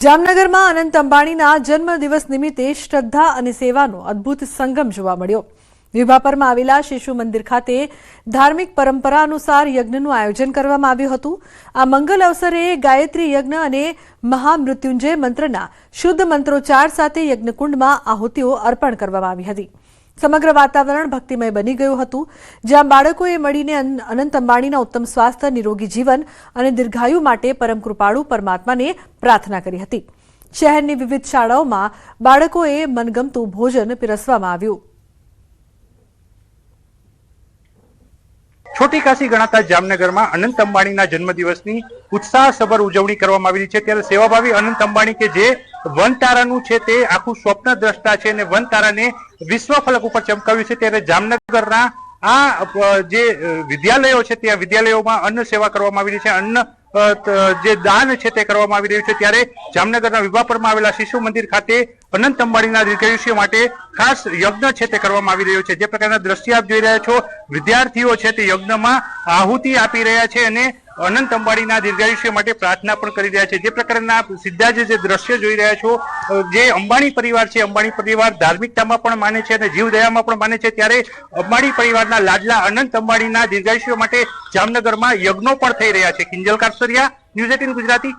જામનગર માં અનંત અંબાણીના જન્મદિવસ નિમિત્તે શ્રદ્ધા અને સેવાનો અદ્ભુત સંગમ જોવા મળ્યો। વિભાપરમાં આવેલા શિશુ મંદિર ખાતે ધાર્મિક પરંપરા અનુસાર યજ્ઞનું આયોજન કરવામાં આવ્યું હતું। આ મંગલ અવસરે ગાયત્રી યજ્ઞ અને મહામૃત્યુંજય મંત્રના શુદ્ધ મંત્રોચ્ચાર સાથે યજ્ઞકુંડમાં આહુતિઓ અર્પણ કરવામાં આવી હતી। સમગ્ર વાતાવરણ ભક્તિમય બની ગયું હતું, જ્યાં બાળકોએ મળીને અનંત અંબાણીના ઉત્તમ સ્વાસ્થ્ય, નિરોગી જીવન અને દીર્ઘાયુ માટે પરમ કૃપાળુ પરમાત્માને પ્રાર્થના કરી હતી। શહેરની વિવિધ શાળાઓમાં બાળકોએ મનગમતું ભોજન પીરસવામાં આવ્યું। छोटी काशी गणाता जामनगर में अनंत अंबाणी जन्मदिवसनी उत्साहसभर उजवणी करवामां आवी रही छे। त्यारे सेवाभावी अनंत अंबाणी के जे वन तारानुं छे ते आखुं स्वप्न द्रष्टा छे ने वन ताराने विश्व फलक पर चमकाव्युं छे। त्यारे जामनगरना आ जे विद्यालयो छे त्या विद्यालयोमां अन्न सेवा करवामां आवी रही छे। अन्न जे दान छे ते करवामां आवी रह्युं छे। त्यारे जामनगरना विभापરમાં आवेला शिशु मंदिर खाते अनंत अंबाणीना दीर्घायुष्य माटे खास यज्ञ छे ते करवामां आवी रह्यो छे। जे प्रकारना दृश्य आप जोई रह्या छो, विद्यार्थीओ छे ते यज्ञमां आहुति आपी रह्या छे अने अनंत अंबाणीना दीर्घायुष्य माटे प्रार्थना पण करी रह्या छे। जे प्रकारना सीधा जे दृश्य जोई रह्या छो, जे अंबाणी परिवार छे, अंबाणी परिवार धार्मिकतामां पण माने छे अने जीवदयामां पण माने छे। त्यारे अंबाणी परिवारना लाडला अनंत अंबाणीना दीर्घायुष्य माटे जामनगरमां यज्ञो पण थई रह्या छे। किंजल कापसरिया, न्यूज़ 18 गुजराती।